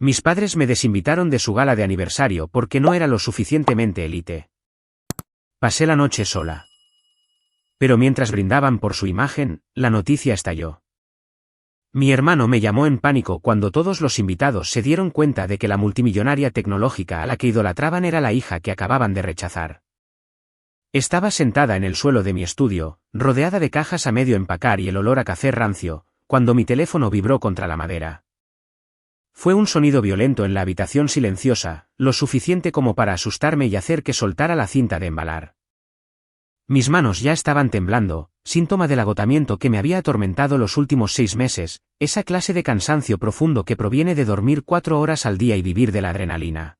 Mis padres me desinvitaron de su gala de aniversario porque no era lo suficientemente élite. Pasé la noche sola. Pero mientras brindaban por su imagen, la noticia estalló. Mi hermano me llamó en pánico cuando todos los invitados se dieron cuenta de que la multimillonaria tecnológica a la que idolatraban era la hija que acababan de rechazar. Estaba sentada en el suelo de mi estudio, rodeada de cajas a medio empacar y el olor a café rancio, cuando mi teléfono vibró contra la madera. Fue un sonido violento en la habitación silenciosa, lo suficiente como para asustarme y hacer que soltara la cinta de embalar. Mis manos ya estaban temblando, síntoma del agotamiento que me había atormentado los últimos 6 meses, esa clase de cansancio profundo que proviene de dormir 4 horas al día y vivir de la adrenalina.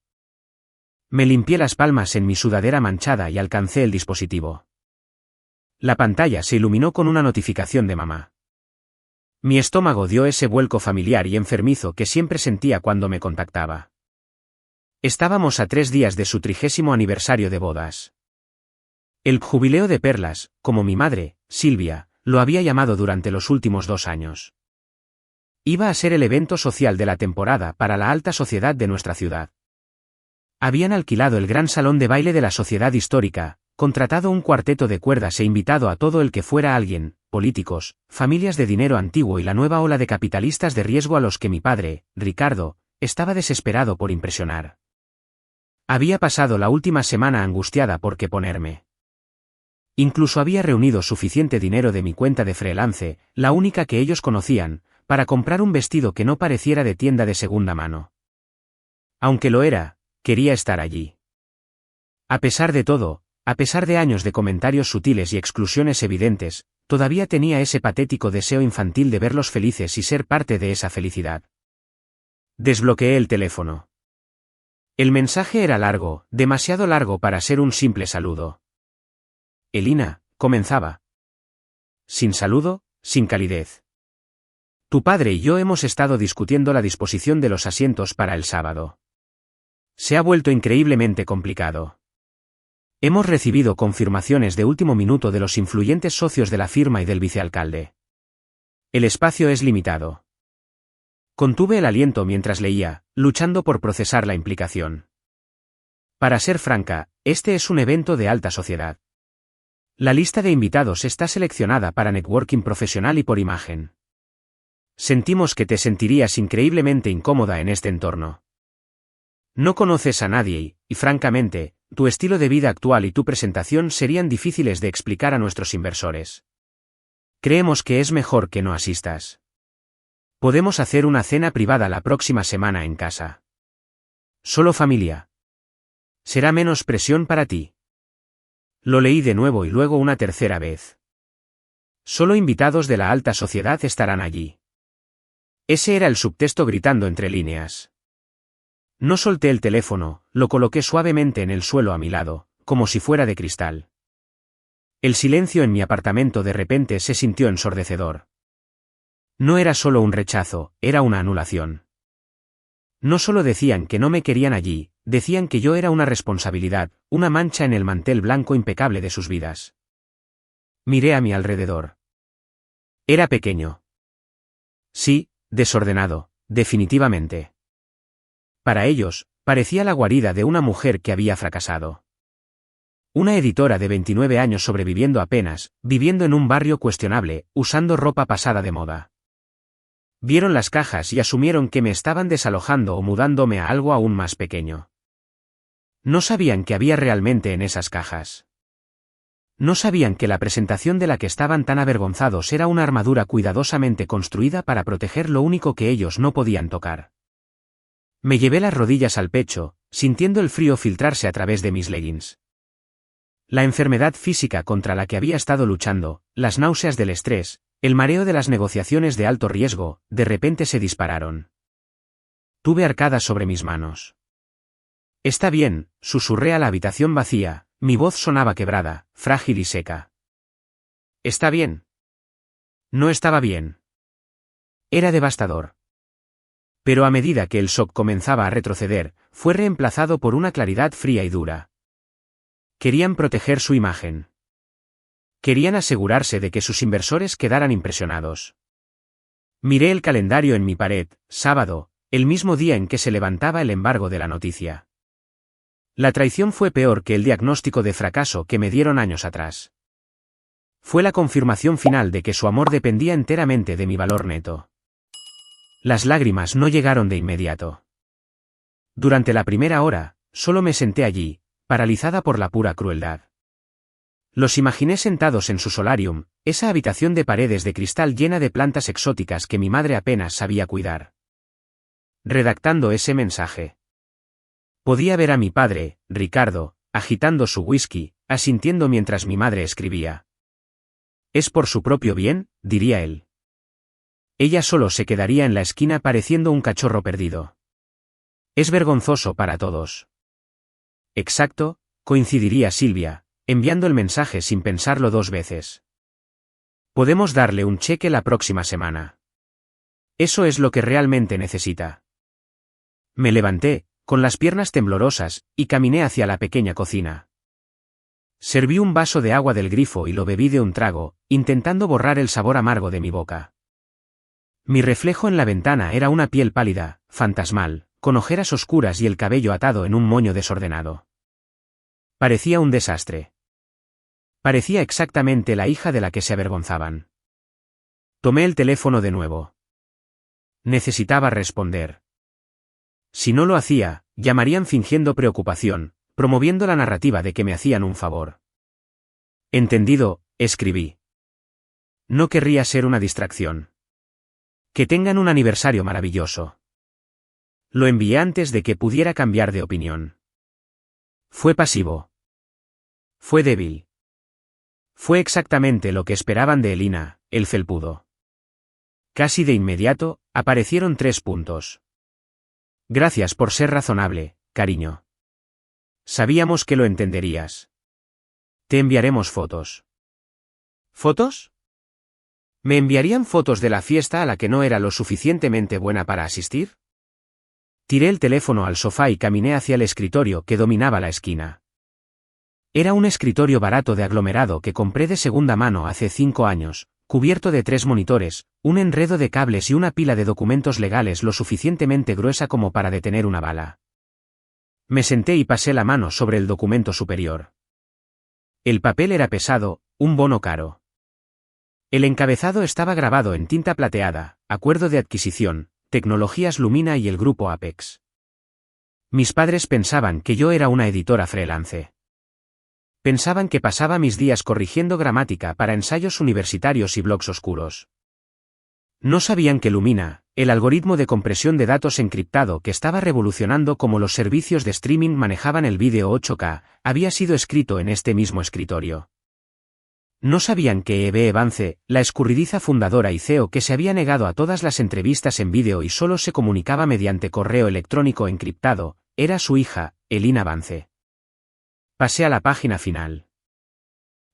Me limpié las palmas en mi sudadera manchada y alcancé el dispositivo. La pantalla se iluminó con una notificación de mamá. Mi estómago dio ese vuelco familiar y enfermizo que siempre sentía cuando me contactaba. Estábamos a 3 días de su 30º aniversario de bodas. El jubileo de perlas, como mi madre, Silvia, lo había llamado durante los últimos 2 años. Iba a ser el evento social de la temporada para la alta sociedad de nuestra ciudad. Habían alquilado el gran salón de baile de la sociedad histórica, contratado un cuarteto de cuerdas e invitado a todo el que fuera alguien, políticos, familias de dinero antiguo y la nueva ola de capitalistas de riesgo a los que mi padre, Ricardo, estaba desesperado por impresionar. Había pasado la última semana angustiada por qué ponerme. Incluso había reunido suficiente dinero de mi cuenta de freelance, la única que ellos conocían, para comprar un vestido que no pareciera de tienda de segunda mano. Aunque lo era, quería estar allí. A pesar de todo, a pesar de años de comentarios sutiles y exclusiones evidentes, todavía tenía ese patético deseo infantil de verlos felices y ser parte de esa felicidad. Desbloqueé el teléfono. El mensaje era largo, demasiado largo para ser un simple saludo. Elina, comenzaba. Sin saludo, sin calidez. Tu padre y yo hemos estado discutiendo la disposición de los asientos para el sábado. Se ha vuelto increíblemente complicado. Hemos recibido confirmaciones de último minuto de los influyentes socios de la firma y del vicealcalde. El espacio es limitado. Contuve el aliento mientras leía, luchando por procesar la implicación. Para ser franca, este es un evento de alta sociedad. La lista de invitados está seleccionada para networking profesional y por imagen. Sentimos que te sentirías increíblemente incómoda en este entorno. No conoces a nadie y, francamente, tu estilo de vida actual y tu presentación serían difíciles de explicar a nuestros inversores. Creemos que es mejor que no asistas. Podemos hacer una cena privada la próxima semana en casa. Solo familia. Será menos presión para ti. Lo leí de nuevo y luego una tercera vez. Solo invitados de la alta sociedad estarán allí. Ese era el subtexto gritando entre líneas. No solté el teléfono, lo coloqué suavemente en el suelo a mi lado, como si fuera de cristal. El silencio en mi apartamento de repente se sintió ensordecedor. No era solo un rechazo, era una anulación. No solo decían que no me querían allí, decían que yo era una responsabilidad, una mancha en el mantel blanco impecable de sus vidas. Miré a mi alrededor. Era pequeño. Sí, desordenado, definitivamente. Para ellos, parecía la guarida de una mujer que había fracasado. Una editora de 29 años sobreviviendo apenas, viviendo en un barrio cuestionable, usando ropa pasada de moda. Vieron las cajas y asumieron que me estaban desalojando o mudándome a algo aún más pequeño. No sabían qué había realmente en esas cajas. No sabían que la presentación de la que estaban tan avergonzados era una armadura cuidadosamente construida para proteger lo único que ellos no podían tocar. Me llevé las rodillas al pecho, sintiendo el frío filtrarse a través de mis leggings. La enfermedad física contra la que había estado luchando, las náuseas del estrés, el mareo de las negociaciones de alto riesgo, de repente se dispararon. Tuve arcadas sobre mis manos. Está bien, susurré a la habitación vacía, mi voz sonaba quebrada, frágil y seca. ¿Está bien? No estaba bien. Era devastador. Pero a medida que el shock comenzaba a retroceder, fue reemplazado por una claridad fría y dura. Querían proteger su imagen. Querían asegurarse de que sus inversores quedaran impresionados. Miré el calendario en mi pared, sábado, el mismo día en que se levantaba el embargo de la noticia. La traición fue peor que el diagnóstico de fracaso que me dieron años atrás. Fue la confirmación final de que su amor dependía enteramente de mi valor neto. Las lágrimas no llegaron de inmediato. Durante la primera hora, solo me senté allí, paralizada por la pura crueldad. Los imaginé sentados en su solarium, esa habitación de paredes de cristal llena de plantas exóticas que mi madre apenas sabía cuidar. Redactando ese mensaje. Podía ver a mi padre, Ricardo, agitando su whisky, asintiendo mientras mi madre escribía. «Es por su propio bien», diría él. Ella solo se quedaría en la esquina pareciendo un cachorro perdido. Es vergonzoso para todos. Exacto, coincidiría Silvia, enviando el mensaje sin pensarlo 2 veces. Podemos darle un cheque la próxima semana. Eso es lo que realmente necesita. Me levanté, con las piernas temblorosas, y caminé hacia la pequeña cocina. Serví un vaso de agua del grifo y lo bebí de un trago, intentando borrar el sabor amargo de mi boca. Mi reflejo en la ventana era una piel pálida, fantasmal, con ojeras oscuras y el cabello atado en un moño desordenado. Parecía un desastre. Parecía exactamente la hija de la que se avergonzaban. Tomé el teléfono de nuevo. Necesitaba responder. Si no lo hacía, llamarían fingiendo preocupación, promoviendo la narrativa de que me hacían un favor. Entendido, escribí. No querría ser una distracción. Que tengan un aniversario maravilloso. Lo envié antes de que pudiera cambiar de opinión. Fue pasivo. Fue débil. Fue exactamente lo que esperaban de Elina, el felpudo. Casi de inmediato, aparecieron 3 puntos. Gracias por ser razonable, cariño. Sabíamos que lo entenderías. Te enviaremos fotos. ¿Fotos? ¿Me enviarían fotos de la fiesta a la que no era lo suficientemente buena para asistir? Tiré el teléfono al sofá y caminé hacia el escritorio que dominaba la esquina. Era un escritorio barato de aglomerado que compré de segunda mano hace 5 años, cubierto de 3 monitores, un enredo de cables y una pila de documentos legales lo suficientemente gruesa como para detener una bala. Me senté y pasé la mano sobre el documento superior. El papel era pesado, un bono caro. El encabezado estaba grabado en tinta plateada, acuerdo de adquisición, Tecnologías Lumina y el grupo Apex. Mis padres pensaban que yo era una editora freelance. Pensaban que pasaba mis días corrigiendo gramática para ensayos universitarios y blogs oscuros. No sabían que Lumina, el algoritmo de compresión de datos encriptado que estaba revolucionando cómo los servicios de streaming manejaban el vídeo 8K, había sido escrito en este mismo escritorio. No sabían que Eve Vance, la escurridiza fundadora y CEO que se había negado a todas las entrevistas en vídeo y solo se comunicaba mediante correo electrónico encriptado, era su hija, Elina Vance. Pasé a la página final.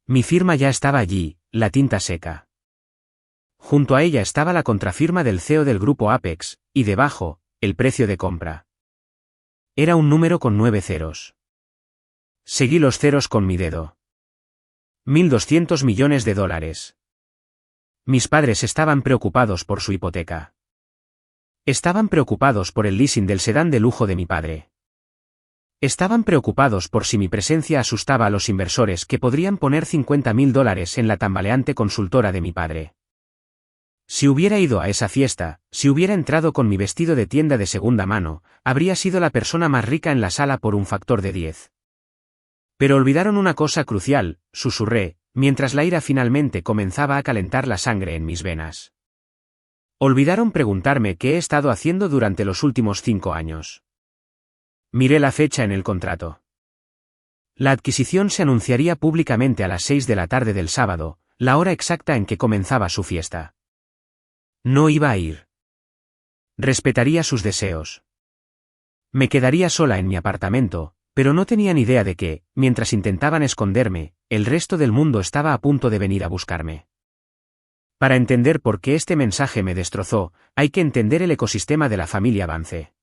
Mi firma ya estaba allí, la tinta seca. Junto a ella estaba la contrafirma del CEO del grupo Apex, y debajo, el precio de compra. Era un número con 9 ceros. Seguí los ceros con mi dedo. $1.200 millones. Mis padres estaban preocupados por su hipoteca. Estaban preocupados por el leasing del sedán de lujo de mi padre. Estaban preocupados por si mi presencia asustaba a los inversores que podrían poner $50.000 en la tambaleante consultora de mi padre. Si hubiera ido a esa fiesta, si hubiera entrado con mi vestido de tienda de segunda mano, habría sido la persona más rica en la sala por un factor de 10. Pero olvidaron una cosa crucial, susurré, mientras la ira finalmente comenzaba a calentar la sangre en mis venas. Olvidaron preguntarme qué he estado haciendo durante los últimos 5 años. Miré la fecha en el contrato. La adquisición se anunciaría públicamente a las 6 de la tarde del sábado, la hora exacta en que comenzaba su fiesta. No iba a ir. Respetaría sus deseos. Me quedaría sola en mi apartamento, pero no tenía ni idea de que, mientras intentaban esconderme, el resto del mundo estaba a punto de venir a buscarme. Para entender por qué este mensaje me destrozó, hay que entender el ecosistema de la familia Vance.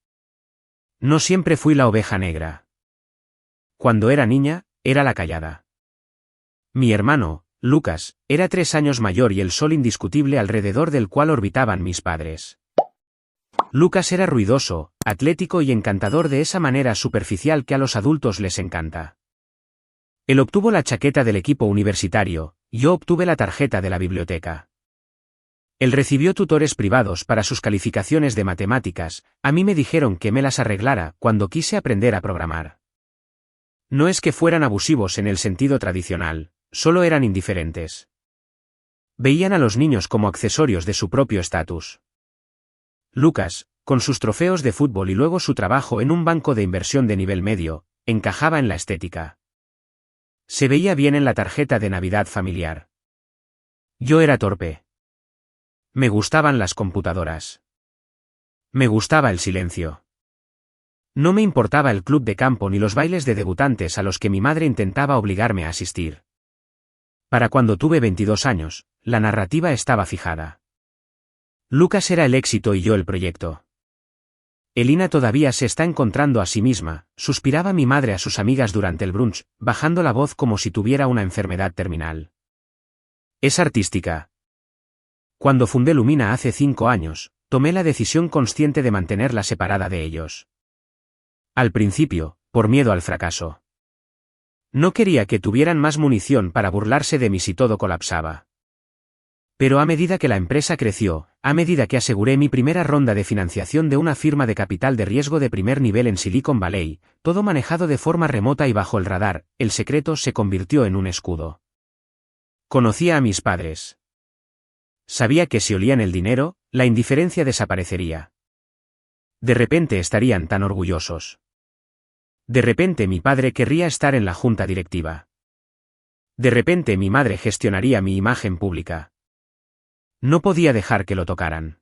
No siempre fui la oveja negra. Cuando era niña, era la callada. Mi hermano, Lucas, era 3 años mayor y el sol indiscutible alrededor del cual orbitaban mis padres. Lucas era ruidoso, atlético y encantador de esa manera superficial que a los adultos les encanta. Él obtuvo la chaqueta del equipo universitario, yo obtuve la tarjeta de la biblioteca. Él recibió tutores privados para sus calificaciones de matemáticas, a mí me dijeron que me las arreglara cuando quise aprender a programar. No es que fueran abusivos en el sentido tradicional, solo eran indiferentes. Veían a los niños como accesorios de su propio estatus. Lucas, con sus trofeos de fútbol y luego su trabajo en un banco de inversión de nivel medio, encajaba en la estética. Se veía bien en la tarjeta de Navidad familiar. Yo era torpe. Me gustaban las computadoras. Me gustaba el silencio. No me importaba el club de campo ni los bailes de debutantes a los que mi madre intentaba obligarme a asistir. Para cuando tuve 22 años, la narrativa estaba fijada. Lucas era el éxito y yo el proyecto. Elina todavía se está encontrando a sí misma, suspiraba mi madre a sus amigas durante el brunch, bajando la voz como si tuviera una enfermedad terminal. Es artística. Cuando fundé Lumina hace 5 años, tomé la decisión consciente de mantenerla separada de ellos. Al principio, por miedo al fracaso. No quería que tuvieran más munición para burlarse de mí si todo colapsaba. Pero a medida que la empresa creció, a medida que aseguré mi primera ronda de financiación de una firma de capital de riesgo de primer nivel en Silicon Valley, todo manejado de forma remota y bajo el radar, el secreto se convirtió en un escudo. Conocía a mis padres. Sabía que si olían el dinero, la indiferencia desaparecería. De repente estarían tan orgullosos. De repente mi padre querría estar en la junta directiva. De repente mi madre gestionaría mi imagen pública. No podía dejar que lo tocaran.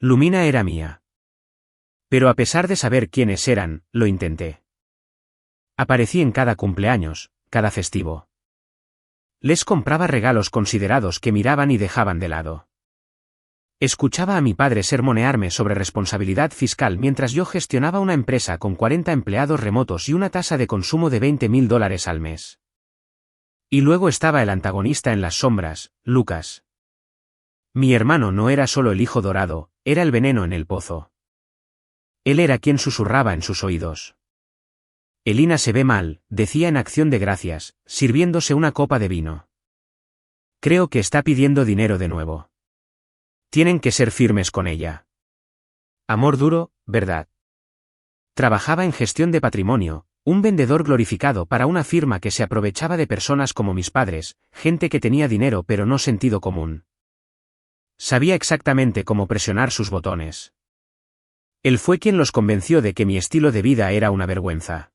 Lumina era mía. Pero a pesar de saber quiénes eran, lo intenté. Aparecí en cada cumpleaños, cada festivo. Les compraba regalos considerados que miraban y dejaban de lado. Escuchaba a mi padre sermonearme sobre responsabilidad fiscal mientras yo gestionaba una empresa con 40 empleados remotos y una tasa de consumo de $20.000 al mes. Y luego estaba el antagonista en las sombras, Lucas. Mi hermano no era solo el hijo dorado, era el veneno en el pozo. Él era quien susurraba en sus oídos. Elina se ve mal, decía en acción de gracias, sirviéndose una copa de vino. Creo que está pidiendo dinero de nuevo. Tienen que ser firmes con ella. Amor duro, ¿verdad? Trabajaba en gestión de patrimonio, un vendedor glorificado para una firma que se aprovechaba de personas como mis padres, gente que tenía dinero pero no sentido común. Sabía exactamente cómo presionar sus botones. Él fue quien los convenció de que mi estilo de vida era una vergüenza.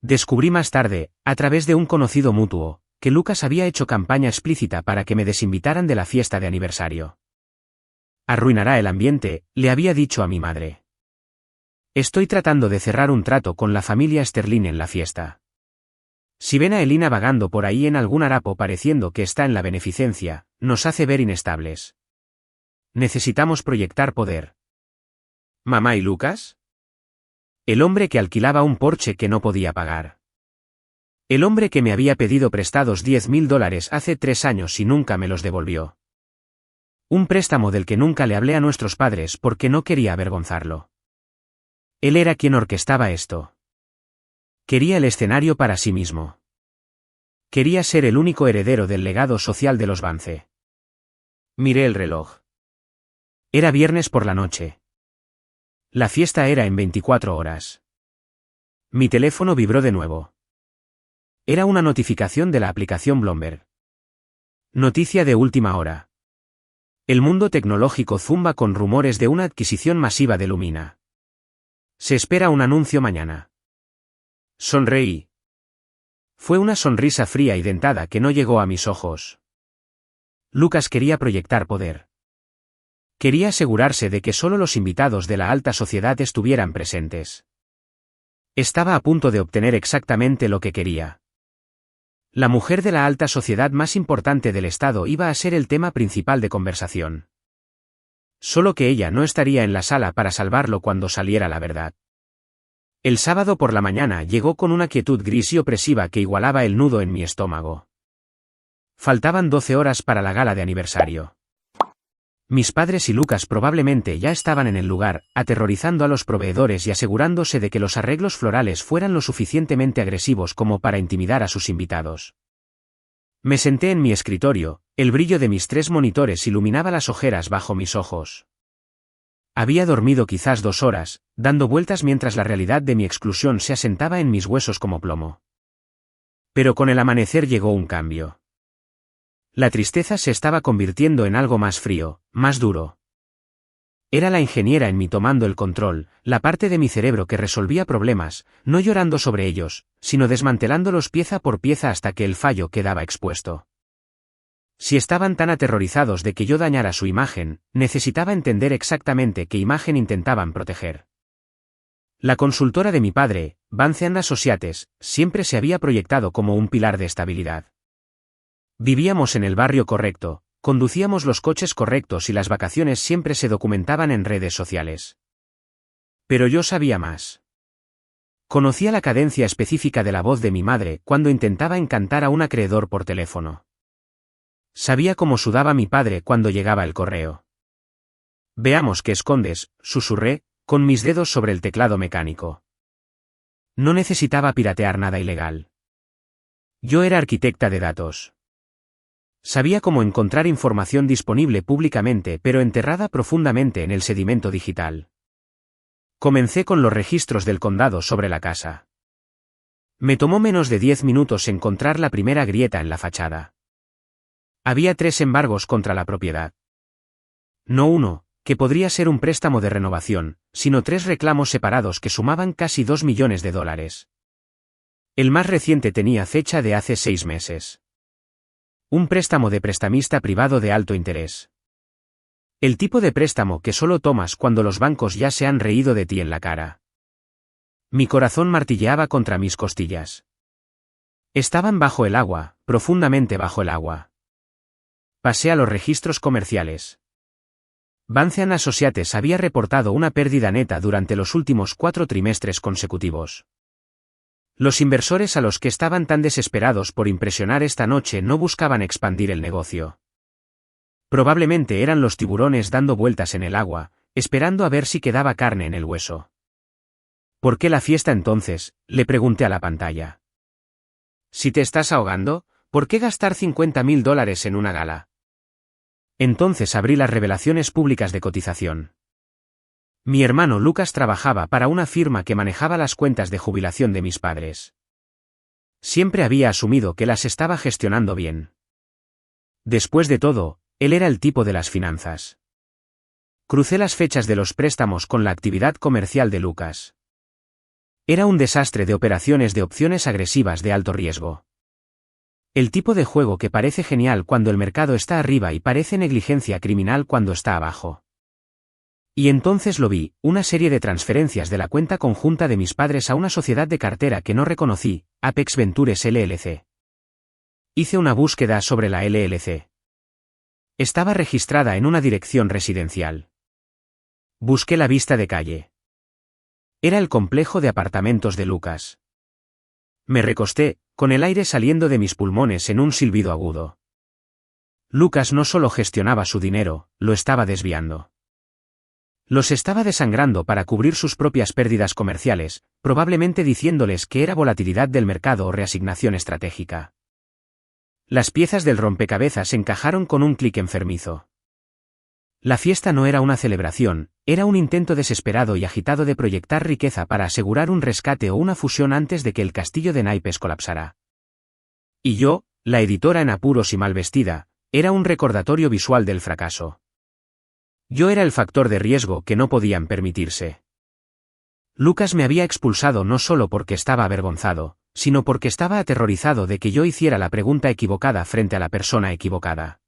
Descubrí más tarde, a través de un conocido mutuo, que Lucas había hecho campaña explícita para que me desinvitaran de la fiesta de aniversario. Arruinará el ambiente, le había dicho a mi madre. Estoy tratando de cerrar un trato con la familia Sterling en la fiesta. Si ven a Elina vagando por ahí en algún harapo pareciendo que está en la beneficencia, nos hace ver inestables. Necesitamos proyectar poder. ¿Mamá y Lucas? El hombre que alquilaba un Porsche que no podía pagar. El hombre que me había pedido prestados $10.000 hace 3 años y nunca me los devolvió. Un préstamo del que nunca le hablé a nuestros padres porque no quería avergonzarlo. Él era quien orquestaba esto. Quería el escenario para sí mismo. Quería ser el único heredero del legado social de los Vance. Miré el reloj. Era viernes por la noche. La fiesta era en 24 horas. Mi teléfono vibró de nuevo. Era una notificación de la aplicación Bloomberg. Noticia de última hora. El mundo tecnológico zumba con rumores de una adquisición masiva de Lumina. Se espera un anuncio mañana. Sonreí. Fue una sonrisa fría y dentada que no llegó a mis ojos. Lucas quería proyectar poder. Quería asegurarse de que solo los invitados de la alta sociedad estuvieran presentes. Estaba a punto de obtener exactamente lo que quería. La mujer de la alta sociedad más importante del estado iba a ser el tema principal de conversación. Solo que ella no estaría en la sala para salvarlo cuando saliera la verdad. El sábado por la mañana llegó con una quietud gris y opresiva que igualaba el nudo en mi estómago. Faltaban 12 horas para la gala de aniversario. Mis padres y Lucas probablemente ya estaban en el lugar, aterrorizando a los proveedores y asegurándose de que los arreglos florales fueran lo suficientemente agresivos como para intimidar a sus invitados. Me senté en mi escritorio, el brillo de mis 3 monitores iluminaba las ojeras bajo mis ojos. Había dormido quizás 2 horas, dando vueltas mientras la realidad de mi exclusión se asentaba en mis huesos como plomo. Pero con el amanecer llegó un cambio. La tristeza se estaba convirtiendo en algo más frío, más duro. Era la ingeniera en mí tomando el control, la parte de mi cerebro que resolvía problemas, no llorando sobre ellos, sino desmantelándolos pieza por pieza hasta que el fallo quedaba expuesto. Si estaban tan aterrorizados de que yo dañara su imagen, necesitaba entender exactamente qué imagen intentaban proteger. La consultora de mi padre, Vance & Associates, siempre se había proyectado como un pilar de estabilidad. Vivíamos en el barrio correcto, conducíamos los coches correctos y las vacaciones siempre se documentaban en redes sociales. Pero yo sabía más. Conocía la cadencia específica de la voz de mi madre cuando intentaba encantar a un acreedor por teléfono. Sabía cómo sudaba mi padre cuando llegaba el correo. Veamos qué escondes, susurré, con mis dedos sobre el teclado mecánico. No necesitaba piratear nada ilegal. Yo era arquitecta de datos. Sabía cómo encontrar información disponible públicamente pero enterrada profundamente en el sedimento digital. Comencé con los registros del condado sobre la casa. Me tomó menos de 10 minutos encontrar la primera grieta en la fachada. Había 3 embargos contra la propiedad. No uno, que podría ser un préstamo de renovación, sino 3 reclamos separados que sumaban casi $2 millones. El más reciente tenía fecha de hace 6 meses. Un préstamo de prestamista privado de alto interés. El tipo de préstamo que solo tomas cuando los bancos ya se han reído de ti en la cara. Mi corazón martilleaba contra mis costillas. Estaban bajo el agua, profundamente bajo el agua. Pasé a los registros comerciales. Vance & Associates había reportado una pérdida neta durante los últimos 4 trimestres consecutivos. Los inversores a los que estaban tan desesperados por impresionar esta noche no buscaban expandir el negocio. Probablemente eran los tiburones dando vueltas en el agua, esperando a ver si quedaba carne en el hueso. ¿Por qué la fiesta entonces?, le pregunté a la pantalla. Si te estás ahogando, ¿por qué gastar $50.000 en una gala? Entonces abrí las revelaciones públicas de cotización. Mi hermano Lucas trabajaba para una firma que manejaba las cuentas de jubilación de mis padres. Siempre había asumido que las estaba gestionando bien. Después de todo, él era el tipo de las finanzas. Crucé las fechas de los préstamos con la actividad comercial de Lucas. Era un desastre de operaciones de opciones agresivas de alto riesgo. El tipo de juego que parece genial cuando el mercado está arriba y parece negligencia criminal cuando está abajo. Y entonces lo vi, una serie de transferencias de la cuenta conjunta de mis padres a una sociedad de cartera que no reconocí, Apex Ventures LLC. Hice una búsqueda sobre la LLC. Estaba registrada en una dirección residencial. Busqué la vista de calle. Era el complejo de apartamentos de Lucas. Me recosté, con el aire saliendo de mis pulmones en un silbido agudo. Lucas no solo gestionaba su dinero, lo estaba desviando. Los estaba desangrando para cubrir sus propias pérdidas comerciales, probablemente diciéndoles que era volatilidad del mercado o reasignación estratégica. Las piezas del rompecabezas encajaron con un clic enfermizo. La fiesta no era una celebración, era un intento desesperado y agitado de proyectar riqueza para asegurar un rescate o una fusión antes de que el castillo de naipes colapsara. Y yo, la editora en apuros y mal vestida, era un recordatorio visual del fracaso. Yo era el factor de riesgo que no podían permitirse. Lucas me había expulsado no solo porque estaba avergonzado, sino porque estaba aterrorizado de que yo hiciera la pregunta equivocada frente a la persona equivocada.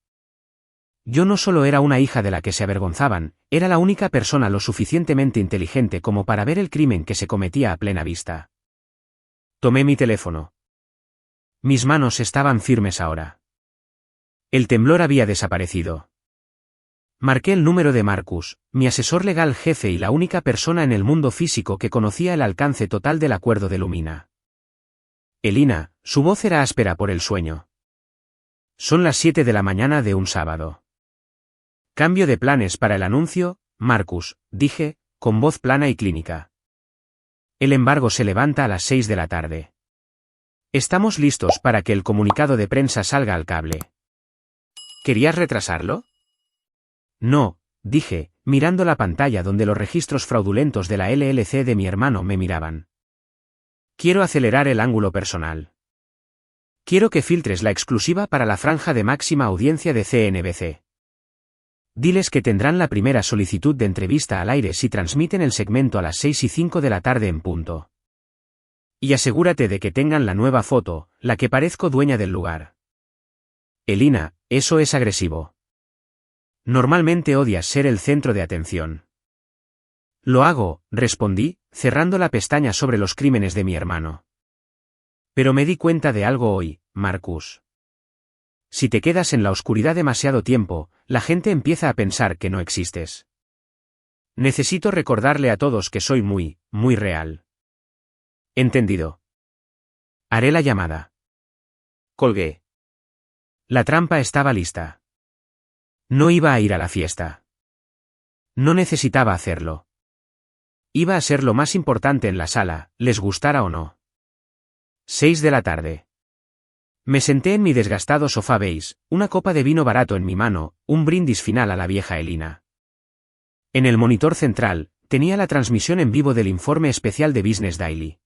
Yo no solo era una hija de la que se avergonzaban, era la única persona lo suficientemente inteligente como para ver el crimen que se cometía a plena vista. Tomé mi teléfono. Mis manos estaban firmes ahora. El temblor había desaparecido. Marqué el número de Marcus, mi asesor legal jefe y la única persona en el mundo físico que conocía el alcance total del acuerdo de Lumina. Elina, su voz era áspera por el sueño. Son las 7 de la mañana de un sábado. Cambio de planes para el anuncio, Marcus, dije, con voz plana y clínica. El embargo se levanta a las 6 de la tarde. Estamos listos para que el comunicado de prensa salga al cable. ¿Querías retrasarlo? No, dije, mirando la pantalla donde los registros fraudulentos de la LLC de mi hermano me miraban. Quiero acelerar el ángulo personal. Quiero que filtres la exclusiva para la franja de máxima audiencia de CNBC. Diles que tendrán la primera solicitud de entrevista al aire si transmiten el segmento a las 6:05 de la tarde en punto. Y asegúrate de que tengan la nueva foto, la que parezco dueña del lugar. Elina, eso es agresivo. Normalmente odias ser el centro de atención. Lo hago, respondí, cerrando la pestaña sobre los crímenes de mi hermano. Pero me di cuenta de algo hoy, Marcus. Si te quedas en la oscuridad demasiado tiempo, la gente empieza a pensar que no existes. Necesito recordarle a todos que soy muy, muy real. Entendido. Haré la llamada. Colgué. La trampa estaba lista. No iba a ir a la fiesta. No necesitaba hacerlo. Iba a ser lo más importante en la sala, les gustara o no. 6 de la tarde. Me senté en mi desgastado sofá beige, una copa de vino barato en mi mano, un brindis final a la vieja Elina. En el monitor central, tenía la transmisión en vivo del informe especial de Business Daily.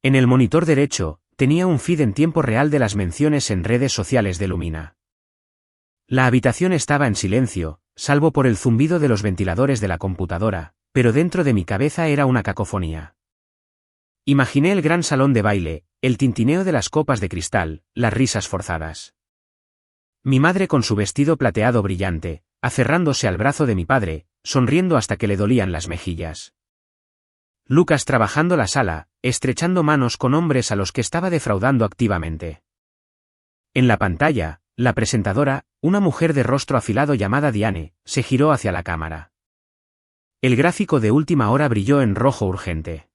En el monitor derecho, tenía un feed en tiempo real de las menciones en redes sociales de Lumina. La habitación estaba en silencio, salvo por el zumbido de los ventiladores de la computadora, pero dentro de mi cabeza era una cacofonía. Imaginé el gran salón de baile, el tintineo de las copas de cristal, las risas forzadas. Mi madre con su vestido plateado brillante, aferrándose al brazo de mi padre, sonriendo hasta que le dolían las mejillas. Lucas trabajando la sala, estrechando manos con hombres a los que estaba defraudando activamente. En la pantalla, la presentadora, una mujer de rostro afilado llamada Diane, se giró hacia la cámara. El gráfico de última hora brilló en rojo urgente.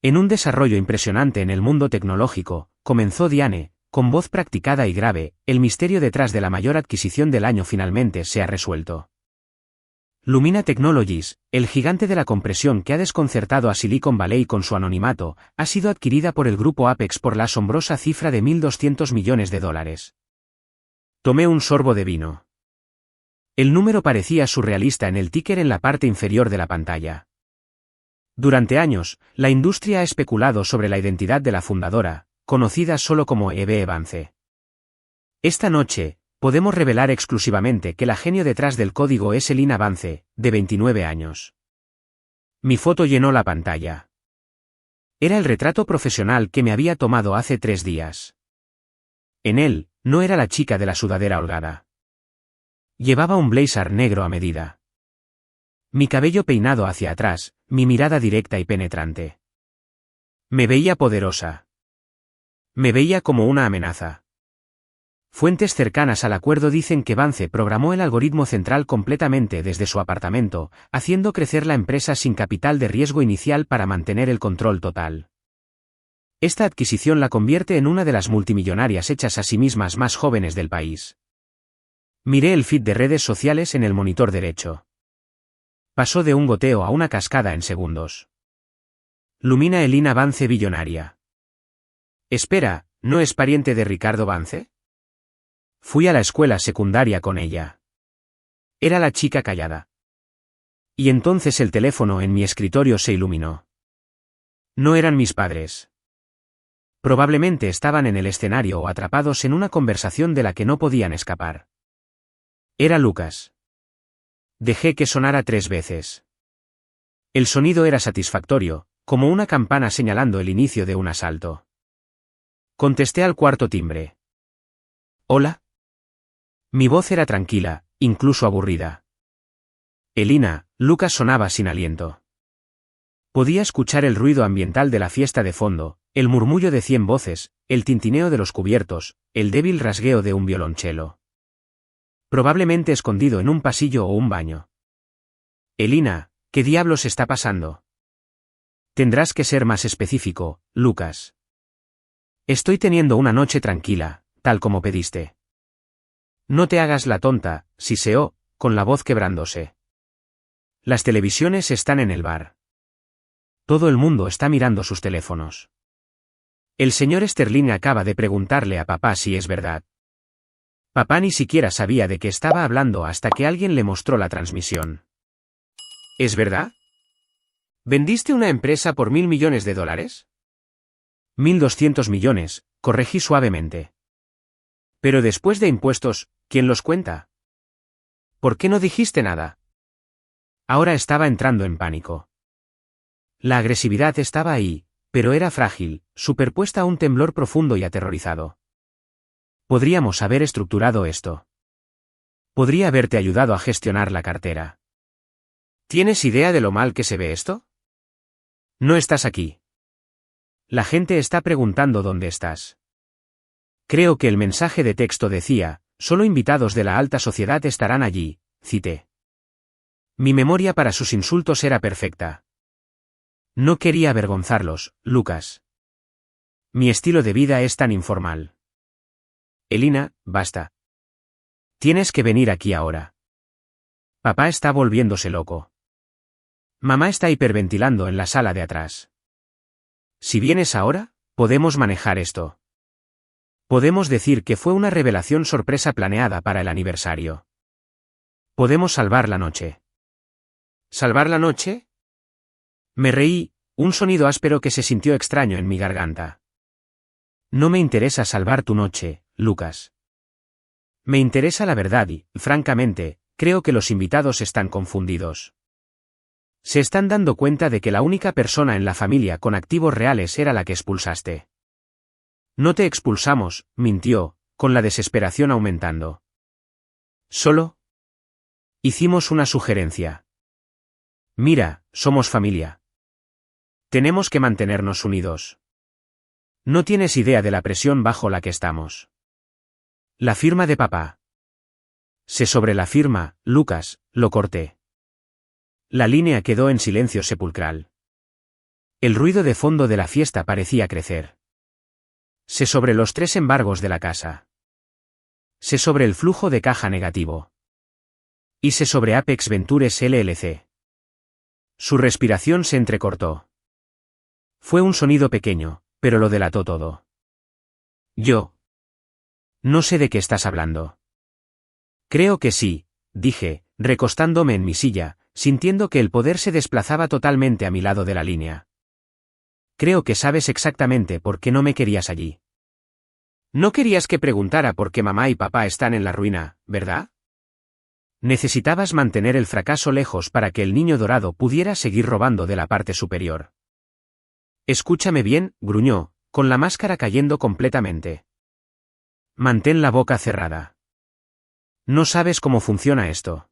En un desarrollo impresionante en el mundo tecnológico, comenzó Diane, con voz practicada y grave, el misterio detrás de la mayor adquisición del año finalmente se ha resuelto. Lumina Technologies, el gigante de la compresión que ha desconcertado a Silicon Valley con su anonimato, ha sido adquirida por el grupo Apex por la asombrosa cifra de $1.200 millones. Tomé un sorbo de vino. El número parecía surrealista en el ticker en la parte inferior de la pantalla. Durante años, la industria ha especulado sobre la identidad de la fundadora, conocida solo como Eve Vance. Esta noche, podemos revelar exclusivamente que la genio detrás del código es Elina Vance, de 29 años. Mi foto llenó la pantalla. Era el retrato profesional que me había tomado hace 3 días. En él, no era la chica de la sudadera holgada. Llevaba un blazer negro a medida. Mi cabello peinado hacia atrás, mi mirada directa y penetrante. Me veía poderosa. Me veía como una amenaza. Fuentes cercanas al acuerdo dicen que Vance programó el algoritmo central completamente desde su apartamento, haciendo crecer la empresa sin capital de riesgo inicial para mantener el control total. Esta adquisición la convierte en una de las multimillonarias hechas a sí mismas más jóvenes del país. Miré el feed de redes sociales en el monitor derecho. Pasó de un goteo a una cascada en segundos. Lumina Elina Vance billonaria. Espera, ¿no es pariente de Ricardo Vance? Fui a la escuela secundaria con ella. Era la chica callada. Y entonces el teléfono en mi escritorio se iluminó. No eran mis padres. Probablemente estaban en el escenario o atrapados en una conversación de la que no podían escapar. Era Lucas. Dejé que sonara 3 veces. El sonido era satisfactorio, como una campana señalando el inicio de un asalto. Contesté al cuarto timbre. ¿Hola? Mi voz era tranquila, incluso aburrida. Elina, Lucas sonaba sin aliento. Podía escuchar el ruido ambiental de la fiesta de fondo, el murmullo de 100 voces, el tintineo de los cubiertos, el débil rasgueo de un violonchelo. Probablemente escondido en un pasillo o un baño. Elina, ¿qué diablos está pasando? Tendrás que ser más específico, Lucas. Estoy teniendo una noche tranquila, tal como pediste. No te hagas la tonta, siseó, con la voz quebrándose. Las televisiones están en el bar. Todo el mundo está mirando sus teléfonos. El señor Sterling acaba de preguntarle a papá si es verdad. Papá ni siquiera sabía de qué estaba hablando hasta que alguien le mostró la transmisión. ¿Es verdad? ¿Vendiste una empresa por $1.000 millones? 1.200 millones, corregí suavemente. Pero después de impuestos, ¿quién los cuenta? ¿Por qué no dijiste nada? Ahora estaba entrando en pánico. La agresividad estaba ahí, pero era frágil, superpuesta a un temblor profundo y aterrorizado. Podríamos haber estructurado esto. Podría haberte ayudado a gestionar la cartera. ¿Tienes idea de lo mal que se ve esto? No estás aquí. La gente está preguntando dónde estás. Creo que el mensaje de texto decía, solo invitados de la alta sociedad estarán allí, cité. Mi memoria para sus insultos era perfecta. No quería avergonzarlos, Lucas. Mi estilo de vida es tan informal. Elina, basta. Tienes que venir aquí ahora. Papá está volviéndose loco. Mamá está hiperventilando en la sala de atrás. Si vienes ahora, podemos manejar esto. Podemos decir que fue una revelación sorpresa planeada para el aniversario. Podemos salvar la noche. ¿Salvar la noche? Me reí, un sonido áspero que se sintió extraño en mi garganta. No me interesa salvar tu noche, Lucas. Me interesa la verdad y, francamente, creo que los invitados están confundidos. Se están dando cuenta de que la única persona en la familia con activos reales era la que expulsaste. No te expulsamos, mintió, con la desesperación aumentando. Solo hicimos una sugerencia. Mira, somos familia. Tenemos que mantenernos unidos. No tienes idea de la presión bajo la que estamos. La firma de papá. Sé sobre la firma, Lucas, lo corté. La línea quedó en silencio sepulcral. El ruido de fondo de la fiesta parecía crecer. Sé sobre los 3 embargos de la casa. Sé sobre el flujo de caja negativo. Y sé sobre Apex Ventures LLC. Su respiración se entrecortó. Fue un sonido pequeño, pero lo delató todo. Yo. No sé de qué estás hablando. Creo que sí, dije, recostándome en mi silla, sintiendo que el poder se desplazaba totalmente a mi lado de la línea. Creo que sabes exactamente por qué no me querías allí. No querías que preguntara por qué mamá y papá están en la ruina, ¿verdad? Necesitabas mantener el fracaso lejos para que el niño dorado pudiera seguir robando de la parte superior. Escúchame bien, gruñó, con la máscara cayendo completamente. Mantén la boca cerrada. No sabes cómo funciona esto.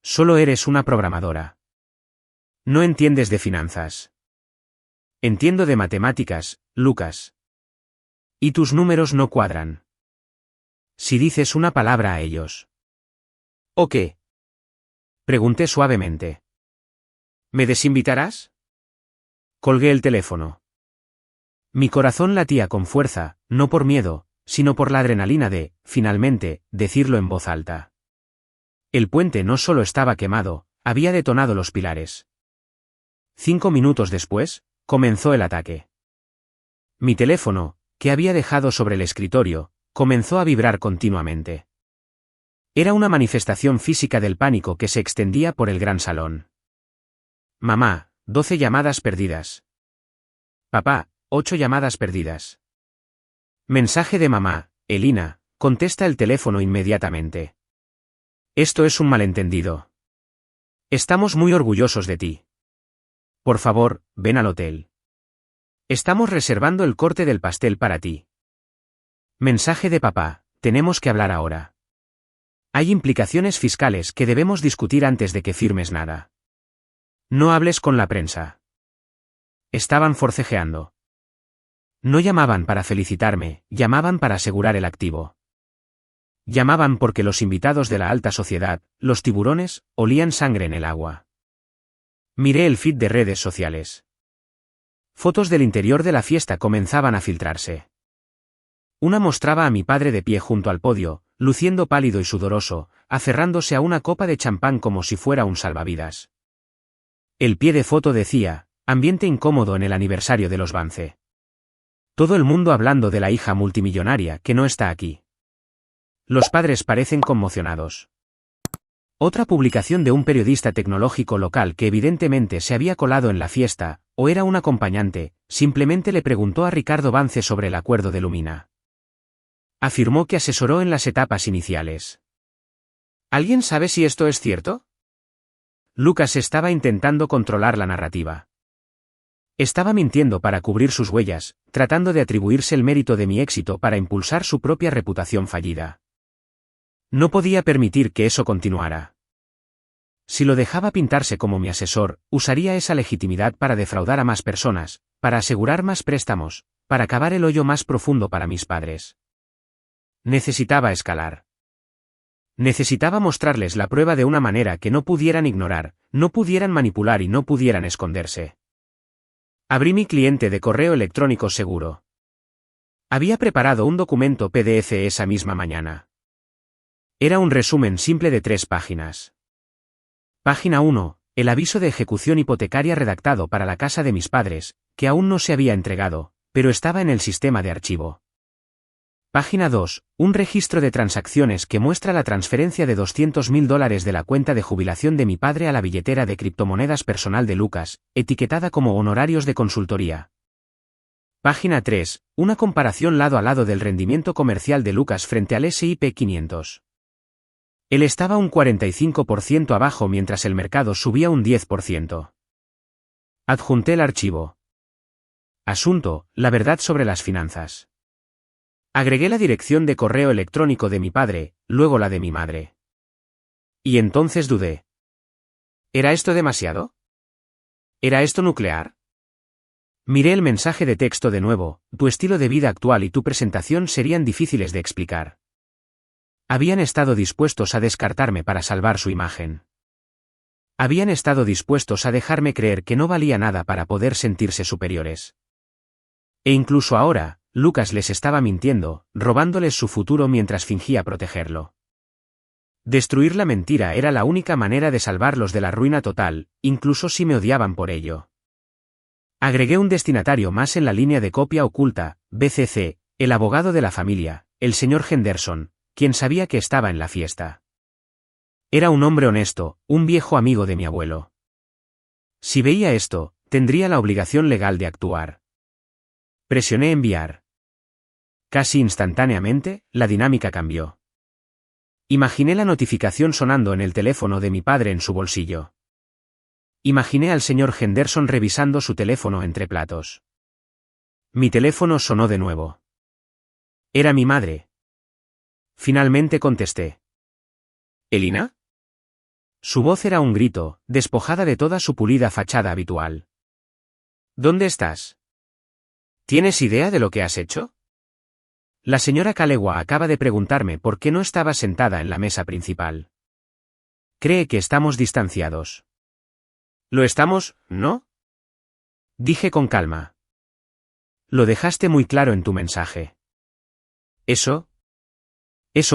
Solo eres una programadora. No entiendes de finanzas. Entiendo de matemáticas, Lucas. Y tus números no cuadran. Si dices una palabra a ellos. ¿O qué? Pregunté suavemente. ¿Me desinvitarás? Colgué el teléfono. Mi corazón latía con fuerza, no por miedo, sino por la adrenalina de, finalmente, decirlo en voz alta. El puente no solo estaba quemado, había detonado los pilares. 5 minutos después, comenzó el ataque. Mi teléfono, que había dejado sobre el escritorio, comenzó a vibrar continuamente. Era una manifestación física del pánico que se extendía por el gran salón. Mamá, 12 llamadas perdidas. Papá, 8 llamadas perdidas. Mensaje de mamá, Elina, contesta el teléfono inmediatamente. Esto es un malentendido. Estamos muy orgullosos de ti. Por favor, ven al hotel. Estamos reservando el corte del pastel para ti. Mensaje de papá, tenemos que hablar ahora. Hay implicaciones fiscales que debemos discutir antes de que firmes nada. No hables con la prensa. Estaban forcejeando. No llamaban para felicitarme, llamaban para asegurar el activo. Llamaban porque los invitados de la alta sociedad, los tiburones, olían sangre en el agua. Miré el feed de redes sociales. Fotos del interior de la fiesta comenzaban a filtrarse. Una mostraba a mi padre de pie junto al podio, luciendo pálido y sudoroso, aferrándose a una copa de champán como si fuera un salvavidas. El pie de foto decía, ambiente incómodo en el aniversario de los Vance. Todo el mundo hablando de la hija multimillonaria que no está aquí. Los padres parecen conmocionados. Otra publicación de un periodista tecnológico local que evidentemente se había colado en la fiesta, o era un acompañante, simplemente le preguntó a Ricardo Vance sobre el acuerdo de Lumina. Afirmó que asesoró en las etapas iniciales. ¿Alguien sabe si esto es cierto? Lucas estaba intentando controlar la narrativa. Estaba mintiendo para cubrir sus huellas, tratando de atribuirse el mérito de mi éxito para impulsar su propia reputación fallida. No podía permitir que eso continuara. Si lo dejaba pintarse como mi asesor, usaría esa legitimidad para defraudar a más personas, para asegurar más préstamos, para cavar el hoyo más profundo para mis padres. Necesitaba escalar. Necesitaba mostrarles la prueba de una manera que no pudieran ignorar, no pudieran manipular y no pudieran esconderse. Abrí mi cliente de correo electrónico seguro. Había preparado un documento PDF esa misma mañana. Era un resumen simple de 3 páginas. Página 1. El aviso de ejecución hipotecaria redactado para la casa de mis padres, que aún no se había entregado, pero estaba en el sistema de archivo. Página 2. Un registro de transacciones que muestra la transferencia de $200.000 de la cuenta de jubilación de mi padre a la billetera de criptomonedas personal de Lucas, etiquetada como honorarios de consultoría. Página 3. Una comparación lado a lado del rendimiento comercial de Lucas frente al S&P 500. Él estaba un 45% abajo mientras el mercado subía un 10%. Adjunté el archivo. Asunto: la verdad sobre las finanzas. Agregué la dirección de correo electrónico de mi padre, luego la de mi madre. Y entonces dudé. ¿Era esto demasiado? ¿Era esto nuclear? Miré el mensaje de texto de nuevo: tu estilo de vida actual y tu presentación serían difíciles de explicar. Habían estado dispuestos a descartarme para salvar su imagen. Habían estado dispuestos a dejarme creer que no valía nada para poder sentirse superiores. E incluso ahora, Lucas les estaba mintiendo, robándoles su futuro mientras fingía protegerlo. Destruir la mentira era la única manera de salvarlos de la ruina total, incluso si me odiaban por ello. Agregué un destinatario más en la línea de copia oculta: BCC, el abogado de la familia, el señor Henderson, quien sabía que estaba en la fiesta. Era un hombre honesto, un viejo amigo de mi abuelo. Si veía esto, tendría la obligación legal de actuar. Presioné enviar. Casi instantáneamente, la dinámica cambió. Imaginé la notificación sonando en el teléfono de mi padre en su bolsillo. Imaginé al señor Henderson revisando su teléfono entre platos. Mi teléfono sonó de nuevo. Era mi madre. Finalmente contesté. ¿Elina? Su voz era un grito, despojada de toda su pulida fachada habitual. ¿Dónde estás? ¿Tienes idea de lo que has hecho? La señora Calewa acaba de preguntarme por qué no estaba sentada en la mesa principal. Cree que estamos distanciados. ¿Lo estamos, no? Dije con calma. Lo dejaste muy claro en tu mensaje. Eso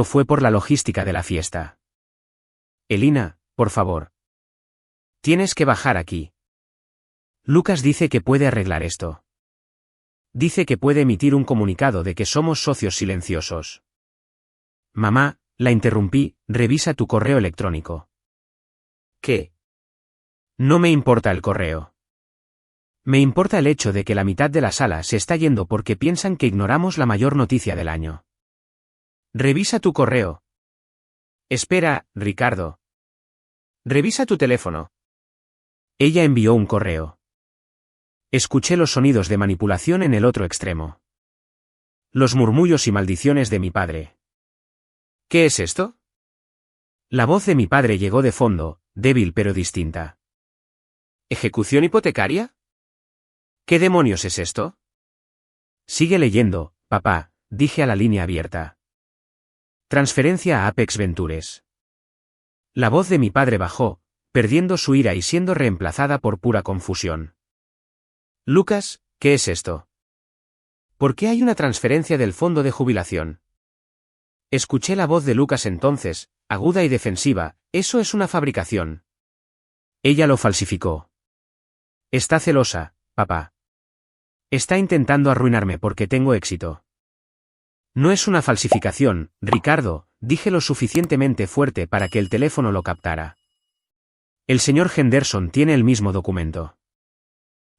fue por la logística de la fiesta. Elina, por favor. Tienes que bajar aquí. Lucas dice que puede arreglar esto. Dice que puede emitir un comunicado de que somos socios silenciosos. Mamá, la interrumpí, revisa tu correo electrónico. ¿Qué? No me importa el correo. Me importa el hecho de que la mitad de la sala se está yendo porque piensan que ignoramos la mayor noticia del año. Revisa tu correo. Espera, Ricardo. Revisa tu teléfono. Ella envió un correo. Escuché los sonidos de manipulación en el otro extremo. Los murmullos y maldiciones de mi padre. ¿Qué es esto? La voz de mi padre llegó de fondo, débil pero distinta. ¿Ejecución hipotecaria? ¿Qué demonios es esto? Sigue leyendo, papá, dije a la línea abierta. Transferencia a Apex Ventures. La voz de mi padre bajó, perdiendo su ira y siendo reemplazada por pura confusión. Lucas, ¿qué es esto? ¿Por qué hay una transferencia del fondo de jubilación? Escuché la voz de Lucas entonces, aguda y defensiva, eso es una fabricación. Ella lo falsificó. Está celosa, papá. Está intentando arruinarme porque tengo éxito. No es una falsificación, Ricardo, dije lo suficientemente fuerte para que el teléfono lo captara. El señor Henderson tiene el mismo documento.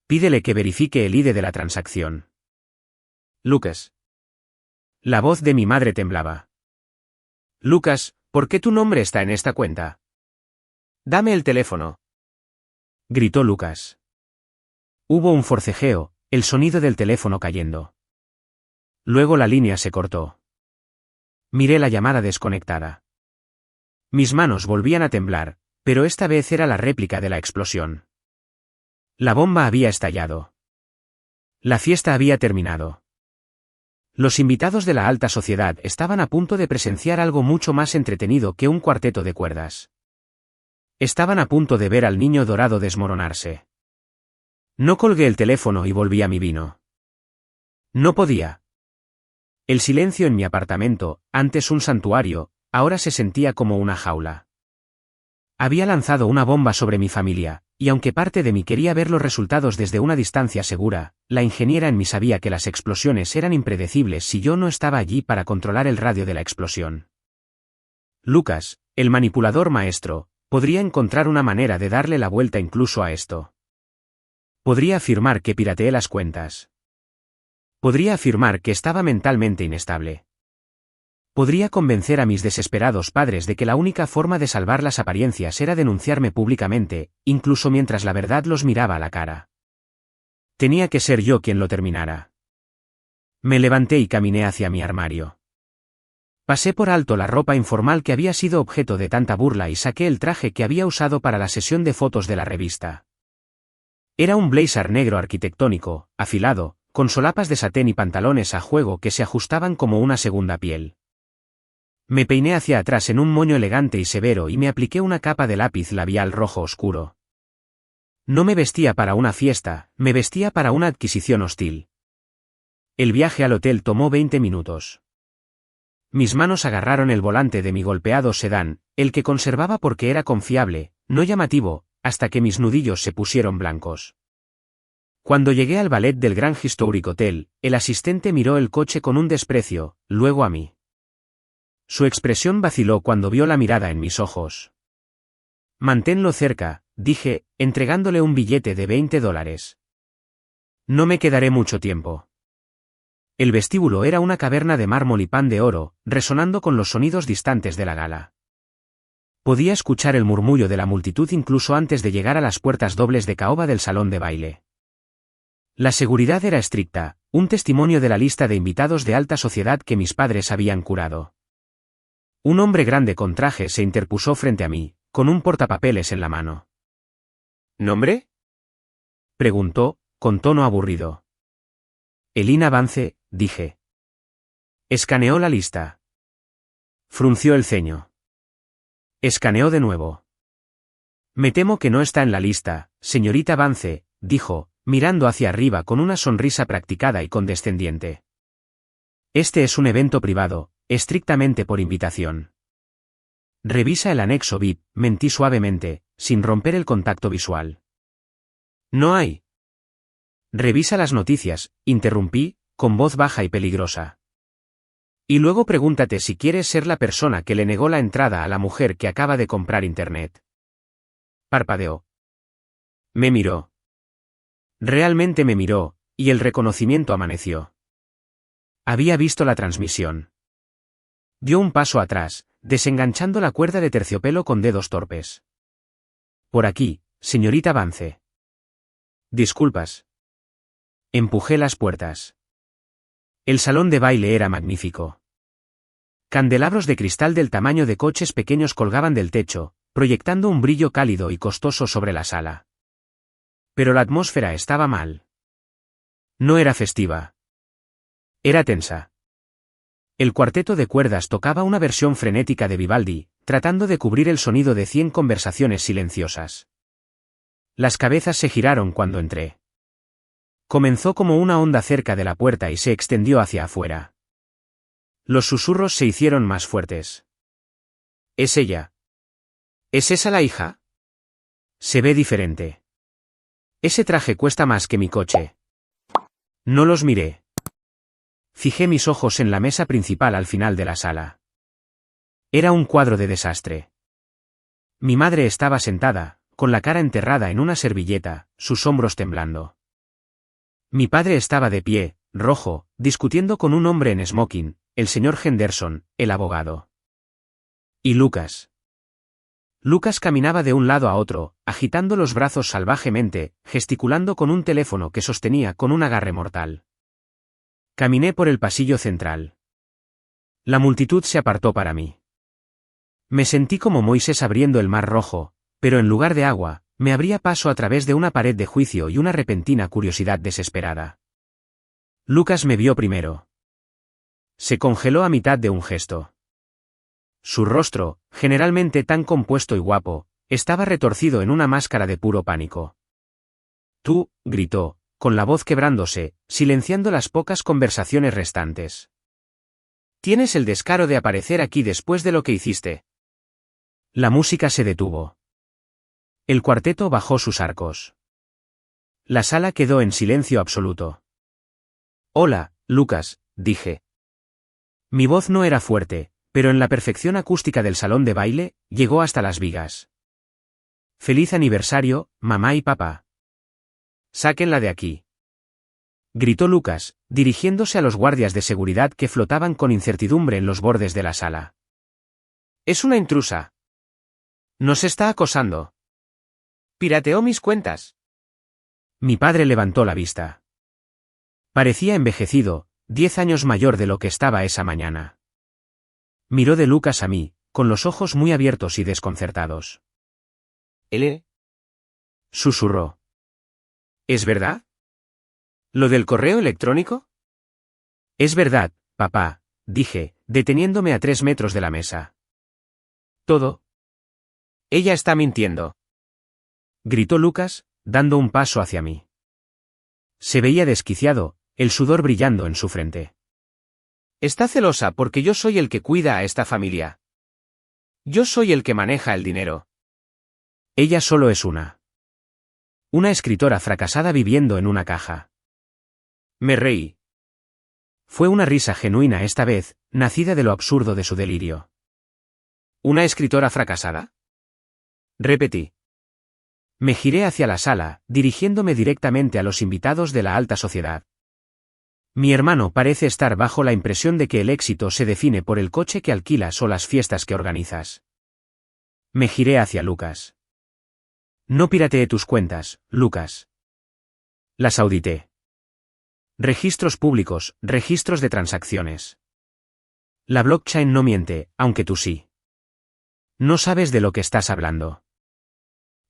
Pídele que verifique el ID de la transacción. Lucas. La voz de mi madre temblaba. Lucas, ¿por qué tu nombre está en esta cuenta? Dame el teléfono. Gritó Lucas. Hubo un forcejeo, el sonido del teléfono cayendo. Luego la línea se cortó. Miré la llamada desconectada. Mis manos volvían a temblar, pero esta vez era la réplica de la explosión. La bomba había estallado. La fiesta había terminado. Los invitados de la alta sociedad estaban a punto de presenciar algo mucho más entretenido que un cuarteto de cuerdas. Estaban a punto de ver al niño dorado desmoronarse. No colgué el teléfono y volví a mi vino. No podía. El silencio en mi apartamento, antes un santuario, ahora se sentía como una jaula. Había lanzado una bomba sobre mi familia, y aunque parte de mí quería ver los resultados desde una distancia segura, la ingeniera en mí sabía que las explosiones eran impredecibles si yo no estaba allí para controlar el radio de la explosión. Lucas, el manipulador maestro, podría encontrar una manera de darle la vuelta incluso a esto. Podría afirmar que pirateé las cuentas. Podría afirmar que estaba mentalmente inestable. Podría convencer a mis desesperados padres de que la única forma de salvar las apariencias era denunciarme públicamente, incluso mientras la verdad los miraba a la cara. Tenía que ser yo quien lo terminara. Me levanté y caminé hacia mi armario. Pasé por alto la ropa informal que había sido objeto de tanta burla y saqué el traje que había usado para la sesión de fotos de la revista. Era un blazer negro arquitectónico, afilado, con solapas de satén y pantalones a juego que se ajustaban como una segunda piel. Me peiné hacia atrás en un moño elegante y severo y me apliqué una capa de lápiz labial rojo oscuro. No me vestía para una fiesta, me vestía para una adquisición hostil. El viaje al hotel tomó 20 minutos. Mis manos agarraron el volante de mi golpeado sedán, el que conservaba porque era confiable, no llamativo, hasta que mis nudillos se pusieron blancos. Cuando llegué al ballet del Grand Historic Hotel, el asistente miró el coche con un desprecio, luego a mí. Su expresión vaciló cuando vio la mirada en mis ojos. Manténlo cerca, dije, entregándole un billete de $20. No me quedaré mucho tiempo. El vestíbulo era una caverna de mármol y pan de oro, resonando con los sonidos distantes de la gala. Podía escuchar el murmullo de la multitud incluso antes de llegar a las puertas dobles de caoba del salón de baile. La seguridad era estricta, un testimonio de la lista de invitados de alta sociedad que mis padres habían curado. Un hombre grande con traje se interpuso frente a mí, con un portapapeles en la mano. ¿Nombre?, preguntó, con tono aburrido. Elina Vance, dije. Escaneó la lista. Frunció el ceño. Escaneó de nuevo. Me temo que no está en la lista, señorita Vance, dijo, mirando hacia arriba con una sonrisa practicada y condescendiente. Este es un evento privado, estrictamente por invitación. Revisa el anexo VIP, mentí suavemente, sin romper el contacto visual. No hay. Revisa las noticias, interrumpí, con voz baja y peligrosa. Y luego pregúntate si quieres ser la persona que le negó la entrada a la mujer que acaba de comprar internet. Parpadeó. Me miró. Realmente me miró, y el reconocimiento amaneció. Había visto la transmisión. Dio un paso atrás, desenganchando la cuerda de terciopelo con dedos torpes. Por aquí, señorita Vance. Disculpas. Empujé las puertas. El salón de baile era magnífico. Candelabros de cristal del tamaño de coches pequeños colgaban del techo, proyectando un brillo cálido y costoso sobre la sala. Pero la atmósfera estaba mal. No era festiva. Era tensa. El cuarteto de cuerdas tocaba una versión frenética de Vivaldi, tratando de cubrir el sonido de 100 conversaciones silenciosas. Las cabezas se giraron cuando entré. Comenzó como una onda cerca de la puerta y se extendió hacia afuera. Los susurros se hicieron más fuertes. ¿Es ella? ¿Es esa la hija? Se ve diferente. Ese traje cuesta más que mi coche. No los miré. Fijé mis ojos en la mesa principal al final de la sala. Era un cuadro de desastre. Mi madre estaba sentada, con la cara enterrada en una servilleta, sus hombros temblando. Mi padre estaba de pie, rojo, discutiendo con un hombre en smoking, el señor Henderson, el abogado. ¿Y Lucas? Lucas caminaba de un lado a otro, agitando los brazos salvajemente, gesticulando con un teléfono que sostenía con un agarre mortal. Caminé por el pasillo central. La multitud se apartó para mí. Me sentí como Moisés abriendo el mar rojo, pero en lugar de agua, me abría paso a través de una pared de juicio y una repentina curiosidad desesperada. Lucas me vio primero. Se congeló a mitad de un gesto. Su rostro, generalmente tan compuesto y guapo, estaba retorcido en una máscara de puro pánico. «Tú», gritó, con la voz quebrándose, silenciando las pocas conversaciones restantes. «Tienes el descaro de aparecer aquí después de lo que hiciste». La música se detuvo. El cuarteto bajó sus arcos. La sala quedó en silencio absoluto. «Hola, Lucas», dije. Mi voz no era fuerte, pero en la perfección acústica del salón de baile, llegó hasta las vigas. «Feliz aniversario, mamá y papá». «Sáquenla de aquí», gritó Lucas, dirigiéndose a los guardias de seguridad que flotaban con incertidumbre en los bordes de la sala. «Es una intrusa. Nos está acosando. Pirateó mis cuentas». Mi padre levantó la vista. Parecía envejecido, 10 años mayor de lo que estaba esa mañana. Miró de Lucas a mí, con los ojos muy abiertos y desconcertados. «¿Él?» susurró. «¿Es verdad? ¿Lo del correo electrónico?» «Es verdad, papá», dije, deteniéndome a 3 metros de la mesa. «¿Todo?» «Ella está mintiendo», gritó Lucas, dando un paso hacia mí. Se veía desquiciado, el sudor brillando en su frente. «Está celosa porque yo soy el que cuida a esta familia. Yo soy el que maneja el dinero. Ella solo es una escritora fracasada viviendo en una caja». Me reí. Fue una risa genuina esta vez, nacida de lo absurdo de su delirio. ¿Una escritora fracasada?, repetí. Me giré hacia la sala, dirigiéndome directamente a los invitados de la alta sociedad. Mi hermano parece estar bajo la impresión de que el éxito se define por el coche que alquilas o las fiestas que organizas. Me giré hacia Lucas. «No pirateé tus cuentas, Lucas. Las audité. Registros públicos, registros de transacciones. La blockchain no miente, aunque tú sí. No sabes de lo que estás hablando.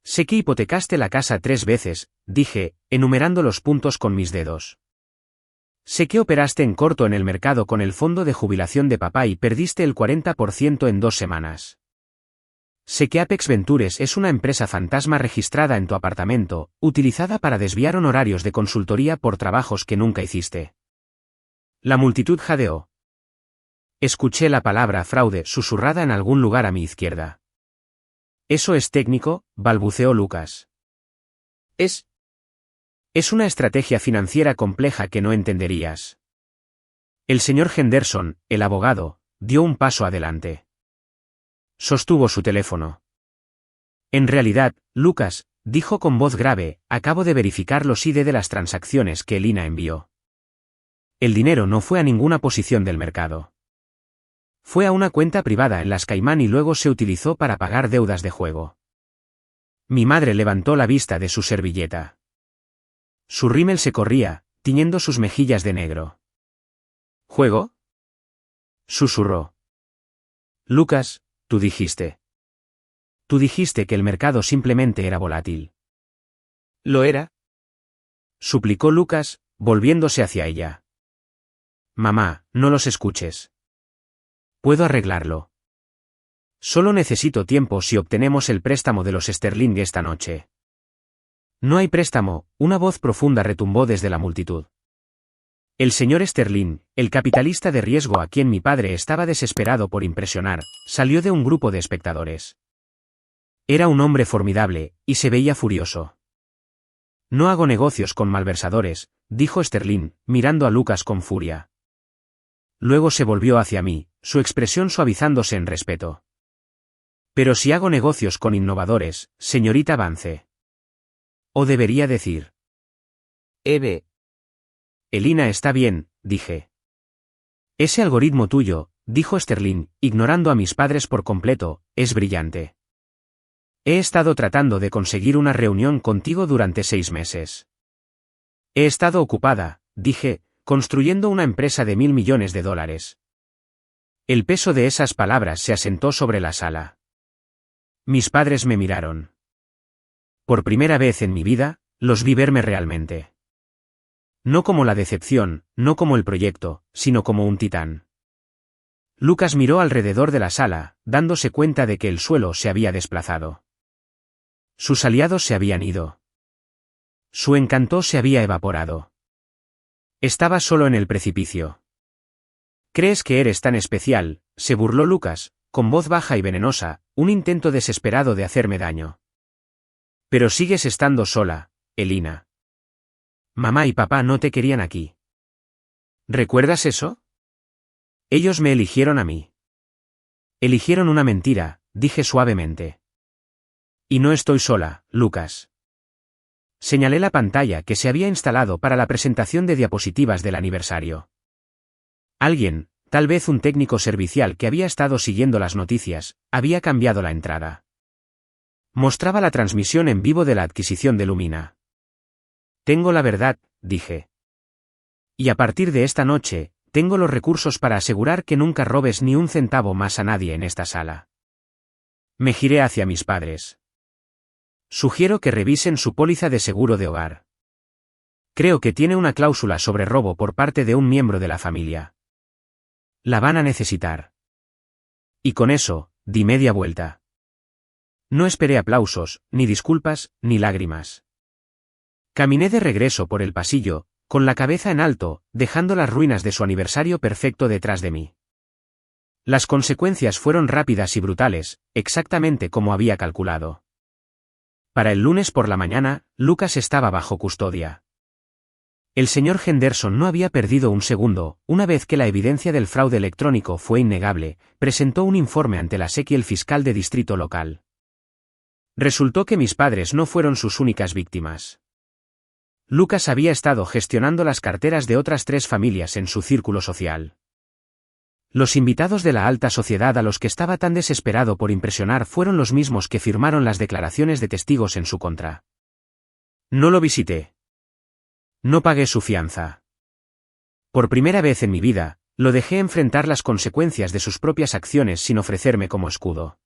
Sé que hipotecaste la casa 3 veces», dije, enumerando los puntos con mis dedos. «Sé que operaste en corto en el mercado con el fondo de jubilación de papá y perdiste el 40% en 2 semanas. Sé que Apex Ventures es una empresa fantasma registrada en tu apartamento, utilizada para desviar honorarios de consultoría por trabajos que nunca hiciste». La multitud jadeó. Escuché la palabra fraude susurrada en algún lugar a mi izquierda. «Eso es técnico», balbuceó Lucas. Es una estrategia financiera compleja que no entenderías». El señor Henderson, el abogado, dio un paso adelante. Sostuvo su teléfono. «En realidad, Lucas», dijo con voz grave, «acabo de verificar los ID de las transacciones que Elina envió. El dinero no fue a ninguna posición del mercado. Fue a una cuenta privada en las Caimán y luego se utilizó para pagar deudas de juego». Mi madre levantó la vista de su servilleta. Su rímel se corría, tiñendo sus mejillas de negro. «¿Juego?», susurró. «Lucas, tú dijiste. Tú dijiste que el mercado simplemente era volátil». «¿Lo era?», suplicó Lucas, volviéndose hacia ella. «Mamá, no los escuches. Puedo arreglarlo. Solo necesito tiempo si obtenemos el préstamo de los Sterling esta noche». «No hay préstamo», una voz profunda retumbó desde la multitud. El señor Sterling, el capitalista de riesgo a quien mi padre estaba desesperado por impresionar, salió de un grupo de espectadores. Era un hombre formidable, y se veía furioso. No hago negocios con malversadores, dijo Sterling, mirando a Lucas con furia. Luego se volvió hacia mí, su expresión suavizándose en respeto. Pero si hago negocios con innovadores, señorita Vance. O debería decir. Eve. Elina está bien, dije. Ese algoritmo tuyo, dijo Sterling, ignorando a mis padres por completo, es brillante. He estado tratando de conseguir una reunión contigo durante 6 meses. He estado ocupada, dije, construyendo una empresa de $1.000 millones. El peso de esas palabras se asentó sobre la sala. Mis padres me miraron. Por primera vez en mi vida, los vi verme realmente. No como la decepción, no como el proyecto, sino como un titán. Lucas miró alrededor de la sala, dándose cuenta de que el suelo se había desplazado. Sus aliados se habían ido. Su encanto se había evaporado. Estaba solo en el precipicio. ¿Crees que eres tan especial?, se burló Lucas, con voz baja y venenosa, un intento desesperado de hacerme daño. Pero sigues estando sola, Elina. Mamá y papá no te querían aquí. ¿Recuerdas eso? Ellos me eligieron a mí. Eligieron una mentira, dije suavemente. Y no estoy sola, Lucas. Señalé la pantalla que se había instalado para la presentación de diapositivas del aniversario. Alguien, tal vez un técnico servicial que había estado siguiendo las noticias, había cambiado la entrada. Mostraba la transmisión en vivo de la adquisición de Lumina. Tengo la verdad, dije. Y a partir de esta noche, tengo los recursos para asegurar que nunca robes ni un centavo más a nadie en esta sala. Me giré hacia mis padres. Sugiero que revisen su póliza de seguro de hogar. Creo que tiene una cláusula sobre robo por parte de un miembro de la familia. La van a necesitar. Y con eso, di media vuelta. No esperé aplausos, ni disculpas, ni lágrimas. Caminé de regreso por el pasillo, con la cabeza en alto, dejando las ruinas de su aniversario perfecto detrás de mí. Las consecuencias fueron rápidas y brutales, exactamente como había calculado. Para el lunes por la mañana, Lucas estaba bajo custodia. El señor Henderson no había perdido un segundo, una vez que la evidencia del fraude electrónico fue innegable, presentó un informe ante la SEC y el fiscal de distrito local. Resultó que mis padres no fueron sus únicas víctimas. Lucas había estado gestionando las carteras de otras 3 familias en su círculo social. Los invitados de la alta sociedad a los que estaba tan desesperado por impresionar fueron los mismos que firmaron las declaraciones de testigos en su contra. No lo visité. No pagué su fianza. Por primera vez en mi vida, lo dejé enfrentar las consecuencias de sus propias acciones sin ofrecerme como escudo.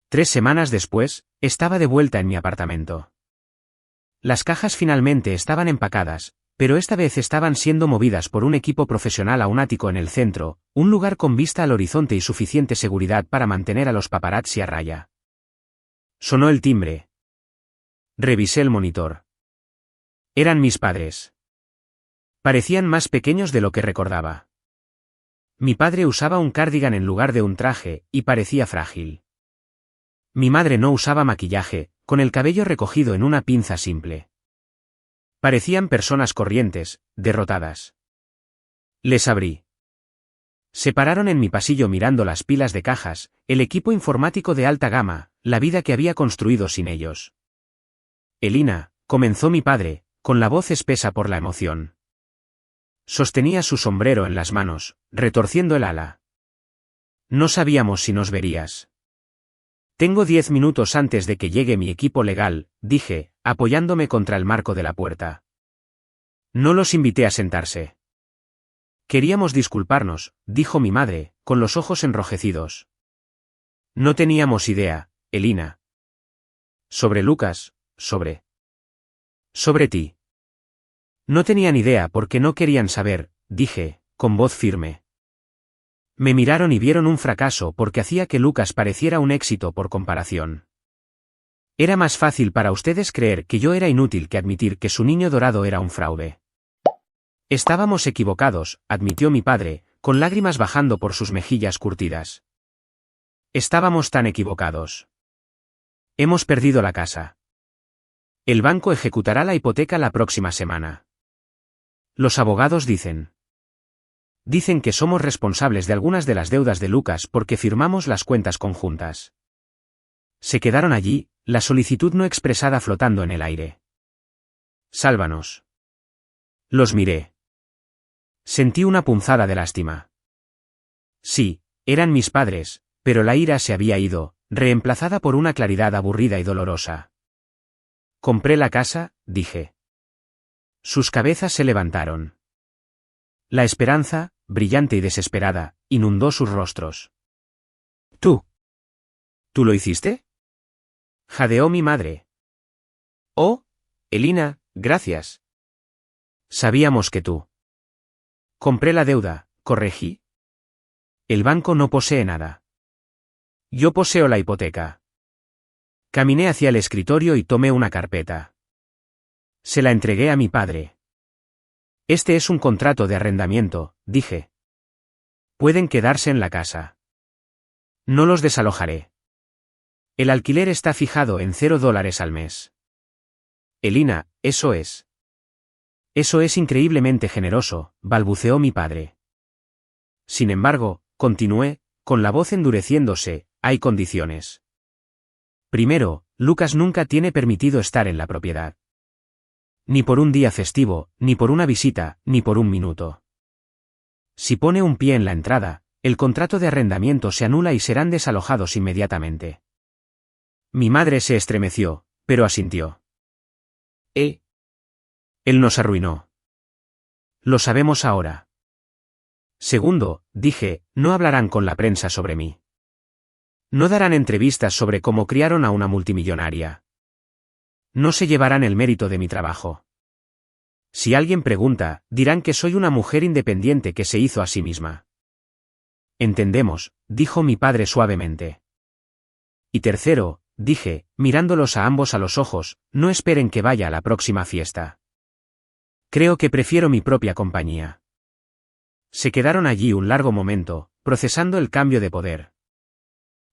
3 semanas después, estaba de vuelta en mi apartamento. Las cajas finalmente estaban empacadas, pero esta vez estaban siendo movidas por un equipo profesional a un ático en el centro, un lugar con vista al horizonte y suficiente seguridad para mantener a los paparazzi a raya. Sonó el timbre. Revisé el monitor. Eran mis padres. Parecían más pequeños de lo que recordaba. Mi padre usaba un cardigan en lugar de un traje, y parecía frágil. Mi madre no usaba maquillaje, con el cabello recogido en una pinza simple. Parecían personas corrientes, derrotadas. Les abrí. Se pararon en mi pasillo mirando las pilas de cajas, el equipo informático de alta gama, la vida que había construido sin ellos. Elina, comenzó mi padre, con la voz espesa por la emoción. Sostenía su sombrero en las manos, retorciendo el ala. No sabíamos si nos verías. Tengo 10 minutos antes de que llegue mi equipo legal, dije, apoyándome contra el marco de la puerta. No los invité a sentarse. Queríamos disculparnos, dijo mi madre, con los ojos enrojecidos. No teníamos idea, Elina. Sobre Lucas, sobre ti. No tenían idea porque no querían saber, dije, con voz firme. Me miraron y vieron un fracaso porque hacía que Lucas pareciera un éxito por comparación. Era más fácil para ustedes creer que yo era inútil que admitir que su niño dorado era un fraude. Estábamos equivocados, admitió mi padre, con lágrimas bajando por sus mejillas curtidas. Estábamos tan equivocados. Hemos perdido la casa. El banco ejecutará la hipoteca la próxima semana. Los abogados dicen que somos responsables de algunas de las deudas de Lucas porque firmamos las cuentas conjuntas. Se quedaron allí, la solicitud no expresada flotando en el aire. Sálvanos. Los miré. Sentí una punzada de lástima. Sí, eran mis padres, pero la ira se había ido, reemplazada por una claridad aburrida y dolorosa. Compré la casa, dije. Sus cabezas se levantaron. La esperanza, brillante y desesperada, inundó sus rostros. ¿Tú lo hiciste? Jadeó mi madre. Oh, Elina, gracias. Sabíamos que tú. Compré la deuda, corregí. El banco no posee nada. Yo poseo la hipoteca. Caminé hacia el escritorio y tomé una carpeta. Se la entregué a mi padre. Este es un contrato de arrendamiento, dije. Pueden quedarse en la casa. No los desalojaré. El alquiler está fijado en $0 al mes. Elina, eso es. Eso es increíblemente generoso, balbuceó mi padre. Sin embargo, continué, con la voz endureciéndose, hay condiciones. Primero, Lucas nunca tiene permitido estar en la propiedad. Ni por un día festivo, ni por una visita, ni por un minuto. Si pone un pie en la entrada, el contrato de arrendamiento se anula y serán desalojados inmediatamente. Mi madre se estremeció, pero asintió. Él nos arruinó. Lo sabemos ahora. Segundo, dije, no hablarán con la prensa sobre mí. No darán entrevistas sobre cómo criaron a una multimillonaria. No se llevarán el mérito de mi trabajo. Si alguien pregunta, dirán que soy una mujer independiente que se hizo a sí misma. Entendemos, dijo mi padre suavemente. Y tercero, dije, mirándolos a ambos a los ojos, no esperen que vaya a la próxima fiesta. Creo que prefiero mi propia compañía. Se quedaron allí un largo momento, procesando el cambio de poder.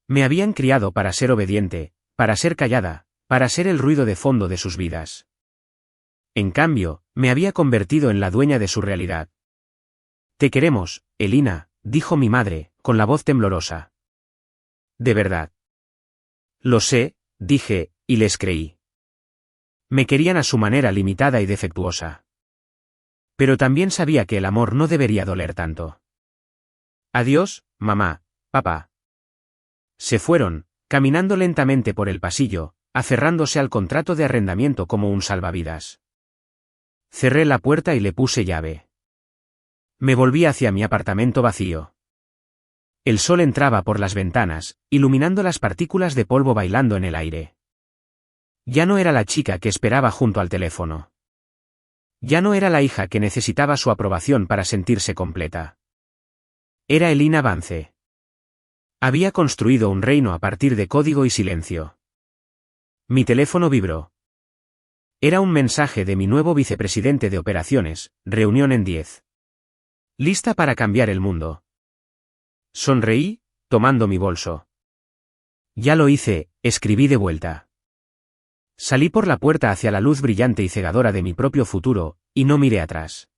Me habían criado para ser obediente, para ser callada, para ser el ruido de fondo de sus vidas. En cambio, me había convertido en la dueña de su realidad. Te queremos, Elina, dijo mi madre, con la voz temblorosa. De verdad. Lo sé, dije, y les creí. Me querían a su manera limitada y defectuosa. Pero también sabía que el amor no debería doler tanto. Adiós, mamá, papá. Se fueron, caminando lentamente por el pasillo, aferrándose al contrato de arrendamiento como un salvavidas. Cerré la puerta y le puse llave. Me volví hacia mi apartamento vacío. El sol entraba por las ventanas, iluminando las partículas de polvo bailando en el aire. Ya no era la chica que esperaba junto al teléfono. Ya no era la hija que necesitaba su aprobación para sentirse completa. Era Elina Vance. Había construido un reino a partir de código y silencio. Mi teléfono vibró. Era un mensaje de mi nuevo vicepresidente de operaciones, reunión en 10. Lista para cambiar el mundo. Sonreí, tomando mi bolso. Ya lo hice, escribí de vuelta. Salí por la puerta hacia la luz brillante y cegadora de mi propio futuro, y no miré atrás.